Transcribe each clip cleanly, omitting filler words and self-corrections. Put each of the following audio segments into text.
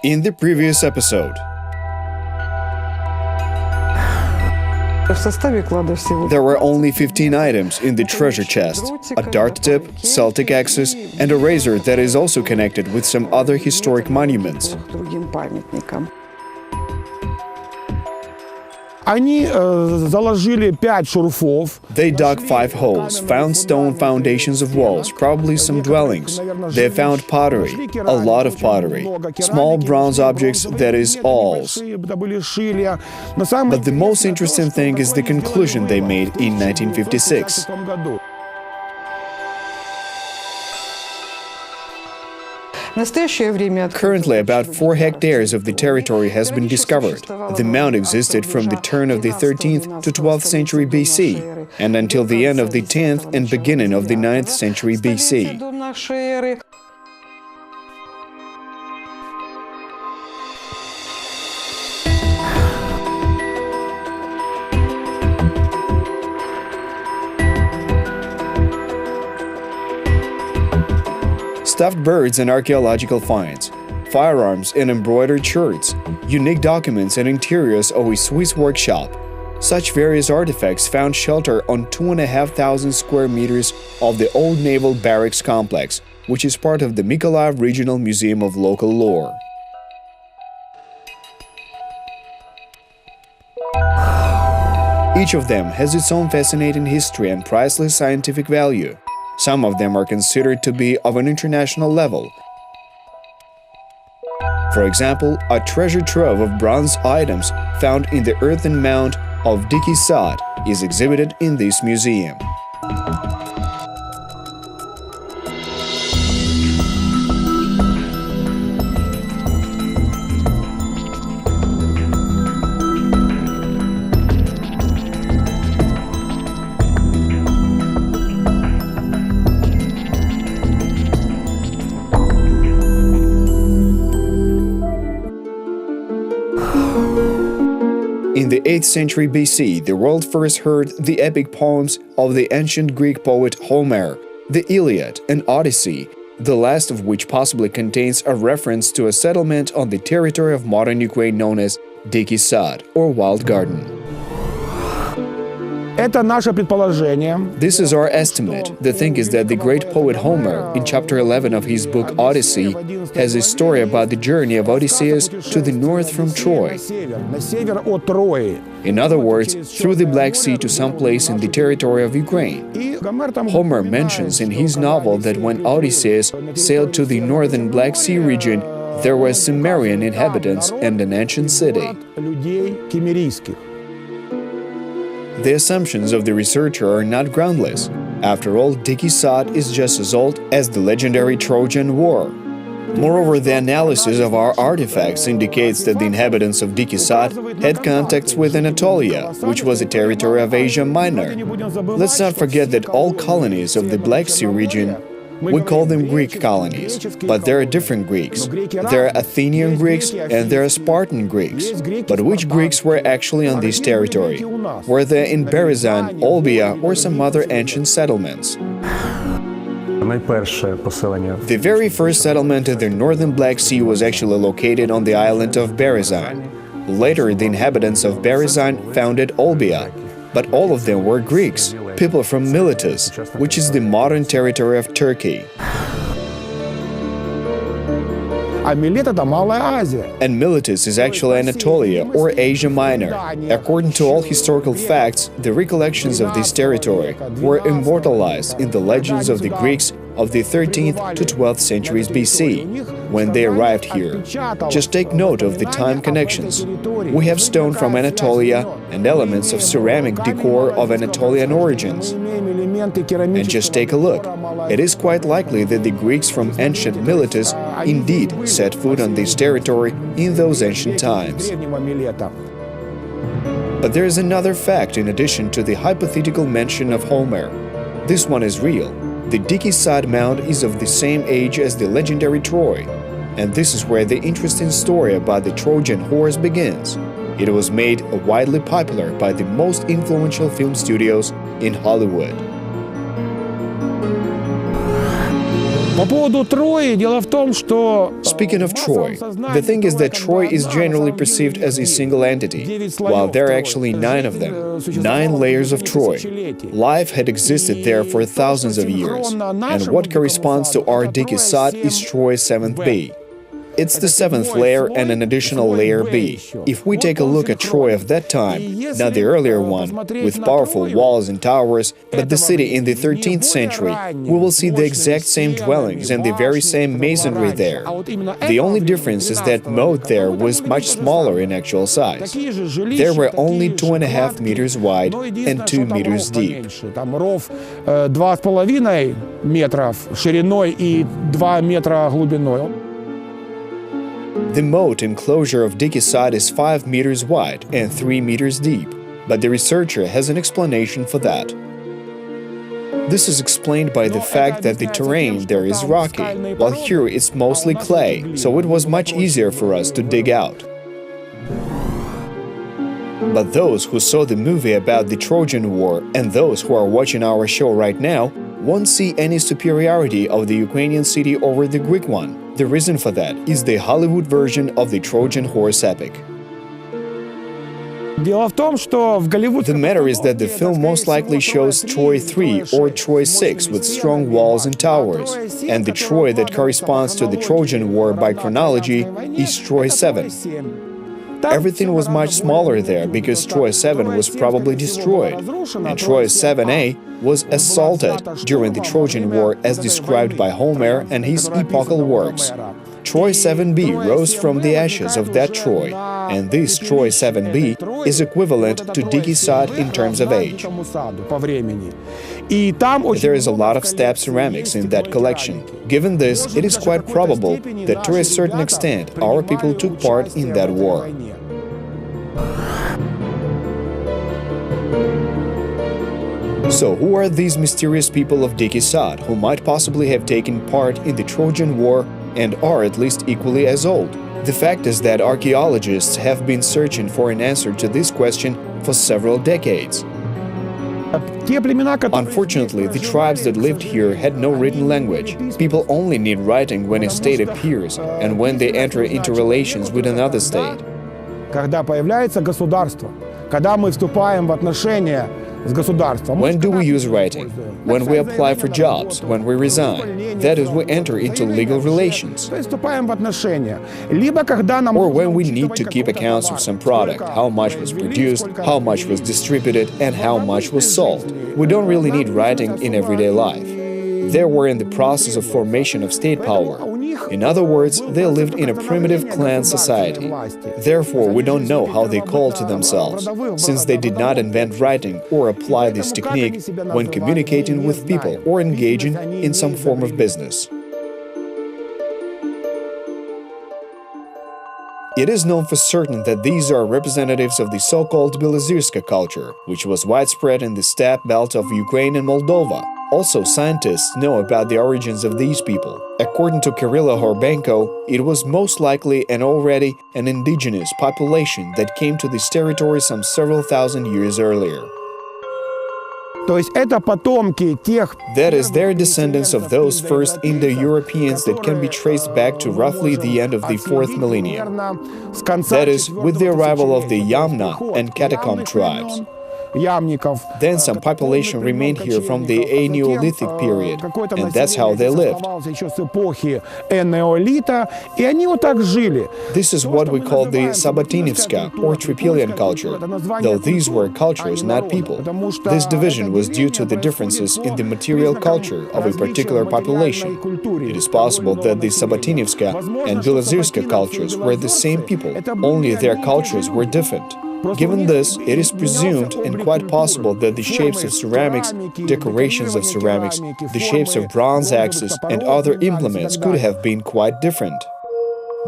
In the previous episode, there were only 15 items in the treasure chest: a dart tip, Celtic axis, and a razor that is also connected with some other historic monuments. They dug 5 holes, found stone foundations of walls, probably some dwellings. They found pottery, a lot of pottery, small bronze objects, that is, awls. But the most interesting thing is the conclusion they made in 1956. Currently, about 4 hectares of the territory has been discovered. The mound existed from the turn of the 13th to 12th century BC, and until the end of the 10th and beginning of the 9th century BC. Stuffed birds and archaeological finds, firearms and embroidered shirts, unique documents and interiors of a Swiss workshop. Such various artifacts found shelter on 2,500 square meters of the old naval barracks complex, which is part of the Mykolaiv Regional Museum of Local Lore. Each of them has its own fascinating history and priceless scientific value. Some of them are considered to be of an international level. For example, a treasure trove of bronze items found in the earthen mound of Diki Sad is exhibited in this museum. In the 8th century BC, the world first heard the epic poems of the ancient Greek poet Homer, the Iliad and Odyssey, the last of which possibly contains a reference to a settlement on the territory of modern Ukraine known as Diki Sad, or Wild Garden. This is our estimate. The thing is that the great poet Homer, in chapter 11 of his book Odyssey, has a story about the journey of Odysseus to the north from Troy. In other words, through the Black Sea to some place in the territory of Ukraine. Homer mentions in his novel that when Odysseus sailed to the northern Black Sea region, there were Cimmerian inhabitants and an ancient city. The assumptions of the researcher are not groundless. After all, Diki Sad is just as old as the legendary Trojan War. Moreover, the analysis of our artifacts indicates that the inhabitants of Diki Sad had contacts with Anatolia, which was a territory of Asia Minor. Let's not forget that all colonies of the Black Sea region, we call them Greek colonies, but there are different Greeks. There are Athenian Greeks and there are Spartan Greeks. But which Greeks were actually on this territory? Were they in Berezan, Olbia, or some other ancient settlements? The very first settlement in the northern Black Sea was actually located on the island of Berezan. Later, the inhabitants of Berezan founded Olbia, but all of them were Greeks, people from Miletus, which is the modern territory of Turkey. And Miletus is actually Anatolia, or Asia Minor. According to all historical facts, the recollections of this territory were immortalized in the legends of the Greeks of the 13th to 12th centuries BC, when they arrived here. Just take note of the time connections. We have stone from Anatolia and elements of ceramic decor of Anatolian origins. And just take a look. It is quite likely that the Greeks from ancient Miletus indeed set foot on this territory in those ancient times. But there is another fact in addition to the hypothetical mention of Homer. This one is real. The Diki Sad mound is of the same age as the legendary Troy. And this is where the interesting story about the Trojan horse begins. It was made widely popular by the most influential film studios in Hollywood. Speaking of Troy, the thing is that Troy is generally perceived as a single entity, while there are actually 9 of them, 9 layers of Troy. Life had existed there for thousands of years, and what corresponds to our Dickie Sod is Troy's 7th B. It's the 7th layer and an additional layer B. If we take a look at Troy of that time, not the earlier one, with powerful walls and towers, but the city in the 13th century, we will see the exact same dwellings and the very same masonry there. The only difference is that moat there was much smaller in actual size. There were only 2.5 meters wide and 2 meters deep. 2,5 метров шириной и 2 метра глубиной. The moat enclosure of Dickie Sod is 5 meters wide and 3 meters deep, but the researcher has an explanation for that. This is explained by the fact that the terrain there is rocky, while here it's mostly clay, so it was much easier for us to dig out. But those who saw the movie about the Trojan War and those who are watching our show right now won't see any superiority of the Ukrainian city over the Greek one. The reason for that is the Hollywood version of the Trojan horse epic. The matter is that the film most likely shows Troy 3 or Troy 6 with strong walls and towers, and the Troy that corresponds to the Trojan War by chronology is Troy 7. Everything was much smaller there because Troy 7 was probably destroyed, and Troy 7a was assaulted during the Trojan War as described by Homer and his epochal works. Troy 7b rose from the ashes of that Troy, and this Troy 7b is equivalent to Dickie Sod in terms of age. There is a lot of stab ceramics in that collection. Given this, it is quite probable that to a certain extent our people took part in that war. So, who are these mysterious people of Dickie Sod who might possibly have taken part in the Trojan War and are at least equally as old? The fact is that archaeologists have been searching for an answer to this question for several decades. Unfortunately, the tribes that lived here had no written language. People only need writing when a state appears and when they enter into relations with another state. Когда появляется государство, когда мы вступаем в отношения с государством. When do we use writing? When we apply for jobs, when we resign. That is, we enter into legal relations. Вступаем в отношения. Либо когда нам Or when we need to keep accounts of some product, how much was produced, how much was distributed, and how much was sold. We don't really need writing in everyday life. They were in the process of formation of state power. In other words, they lived in a primitive clan society. Therefore, we don't know how they called to themselves, since they did not invent writing or apply this technique when communicating with people or engaging in some form of business. It is known for certain that these are representatives of the so-called Belozerska culture, which was widespread in the steppe belt of Ukraine and Moldova. Also, scientists know about the origins of these people. According to Kirilla Horbenko, it was most likely an indigenous population that came to this territory some several thousand years earlier. That is, they're descendants of those first Indo-Europeans that can be traced back to roughly the end of the 4th millennium. That is, with the arrival of the Yamna and Catacomb tribes. Then some population remained here from the Neolithic period, and that's how they lived. This is what we call the Sabatinivska or Tripilian culture, though these were cultures, not people. This division was due to the differences in the material culture of a particular population. It is possible that the Sabatinivska and Belozerska cultures were the same people, only their cultures were different. Given this, it is presumed and quite possible that the shapes of ceramics, decorations of ceramics, the shapes of bronze axes, and other implements could have been quite different.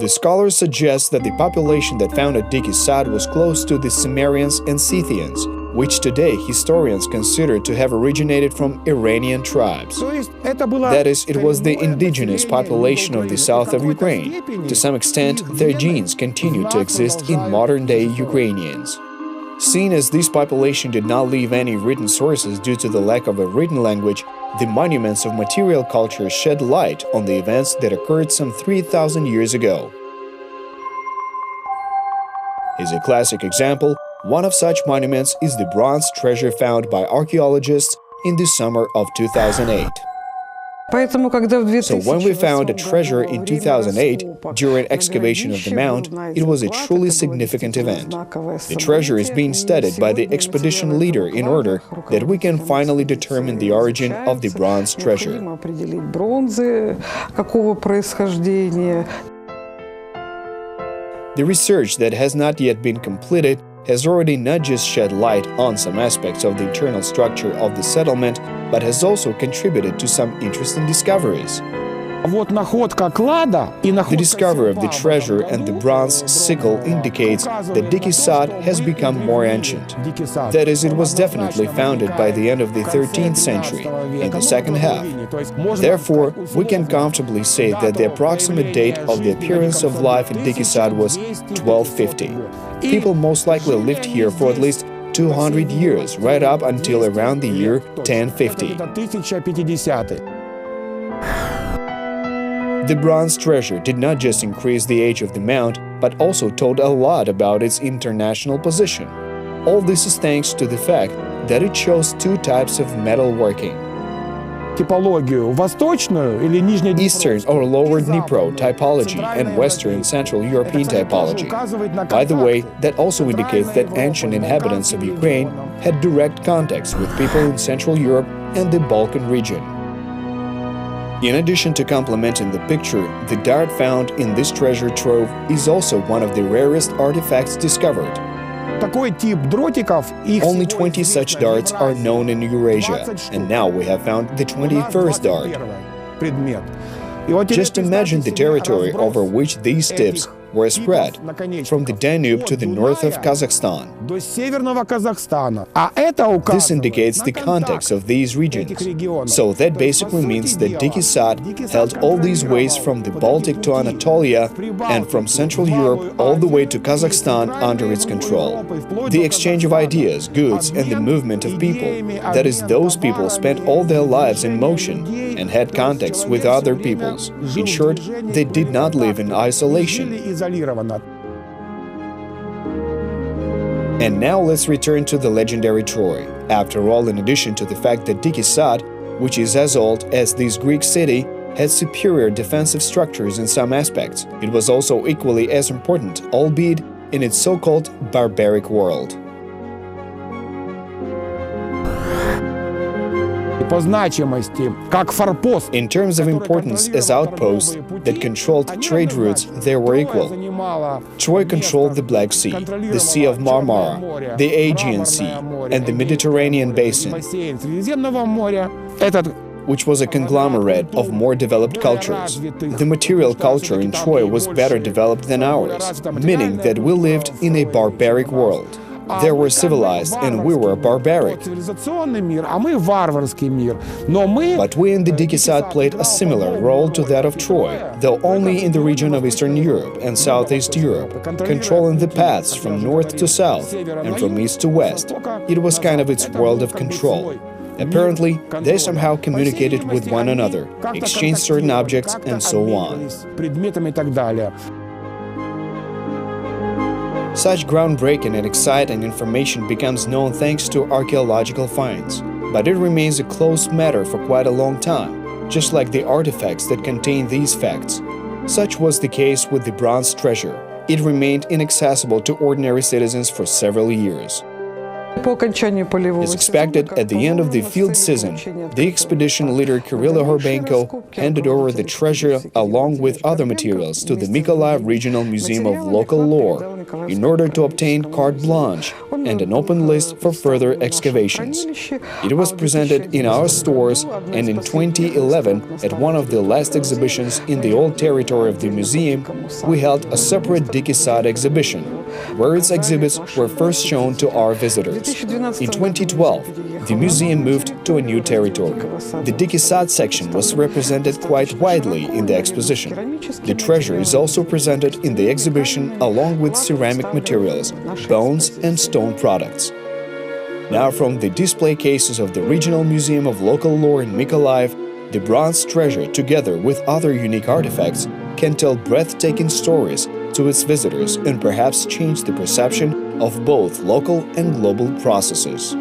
The scholars suggest that the population that founded Dickie Sod was close to the Cimmerians and Scythians, which today historians consider to have originated from Iranian tribes. That is, it was the indigenous population of the south of Ukraine. To some extent, their genes continue to exist in modern-day Ukrainians. Seeing as this population did not leave any written sources due to the lack of a written language, the monuments of material culture shed light on the events that occurred some 3,000 years ago. As a classic example, one of such monuments is the bronze treasure found by archaeologists in the summer of 2008. So when we found a treasure in 2008 during excavation of the mound, it was a truly significant event. The treasure is being studied by the expedition leader in order that we can finally determine the origin of the bronze treasure. The research that has not yet been completed has already not just shed light on some aspects of the internal structure of the settlement, but has also contributed to some interesting discoveries. The discovery of the treasure and the bronze sickle indicates that Diki Sad has become more ancient. That is, it was definitely founded by the end of the 13th century, in the second half. Therefore, we can comfortably say that the approximate date of the appearance of life in Diki Sad was 1250. People most likely lived here for at least 200 years, right up until around the year 1050. The bronze treasure did not just increase the age of the mound, but also told a lot about its international position. All this is thanks to the fact that it shows two types of metalworking: Eastern or Lower Dnipro typology and Western Central European typology. By the way, that also indicates that ancient inhabitants of Ukraine had direct contacts with people in Central Europe and the Balkan region. In addition to complementing the picture, the dart found in this treasure trove is also one of the rarest artifacts discovered. Only 20 such darts are known in Eurasia, and now we have found the 21st dart. Just imagine the territory over which these tips were spread, from the Danube to the north of Kazakhstan. This indicates the context of these regions. So that basically means that Diki Sad held all these ways from the Baltic to Anatolia and from Central Europe all the way to Kazakhstan under its control. The exchange of ideas, goods, and the movement of people, that is, those people spent all their lives in motion and had contacts with other peoples. In short, they did not live in isolation. And now let's return to the legendary Troy. After all, in addition to the fact that Diki Sad, which is as old as this Greek city, had superior defensive structures in some aspects, it was also equally as important, albeit in its so-called barbaric world. In terms of importance as outposts that controlled trade routes, they were equal. Troy controlled the Black Sea, the Sea of Marmara, the Aegean Sea, and the Mediterranean Basin, which was a conglomerate of more developed cultures. The material culture in Troy was better developed than ours, meaning that we lived in a barbaric world. They were civilized and we were barbaric. But we in the Diki Sad played a similar role to that of Troy, though only in the region of Eastern Europe and Southeast Europe, controlling the paths from north to south and from east to west. It was kind of its world of control. Apparently, they somehow communicated with one another, exchanged certain objects, and so on. Such groundbreaking and exciting information becomes known thanks to archaeological finds, but it remains a closed matter for quite a long time, just like the artifacts that contain these facts. Such was the case with the bronze treasure. It remained inaccessible to ordinary citizens for several years. As expected, at the end of the field season, the expedition leader Kirilo Horbenko handed over the treasure along with other materials to the Mykolaiv Regional Museum of Local Lore in order to obtain carte blanche and an open list for further excavations. It was presented in our stores, and in 2011, at one of the last exhibitions in the old territory of the museum, we held a separate Diki Sad exhibition, where its exhibits were first shown to our visitors. In 2012, the museum moved to a new territory. The Diki Sad section was represented quite widely in the exposition. The treasure is also presented in the exhibition along with ceramic materials, bones and stone products. Now, from the display cases of the Regional Museum of Local Lore in Mykolaiv, the bronze treasure, together with other unique artifacts, can tell breathtaking stories to its visitors and perhaps change the perception of both local and global processes.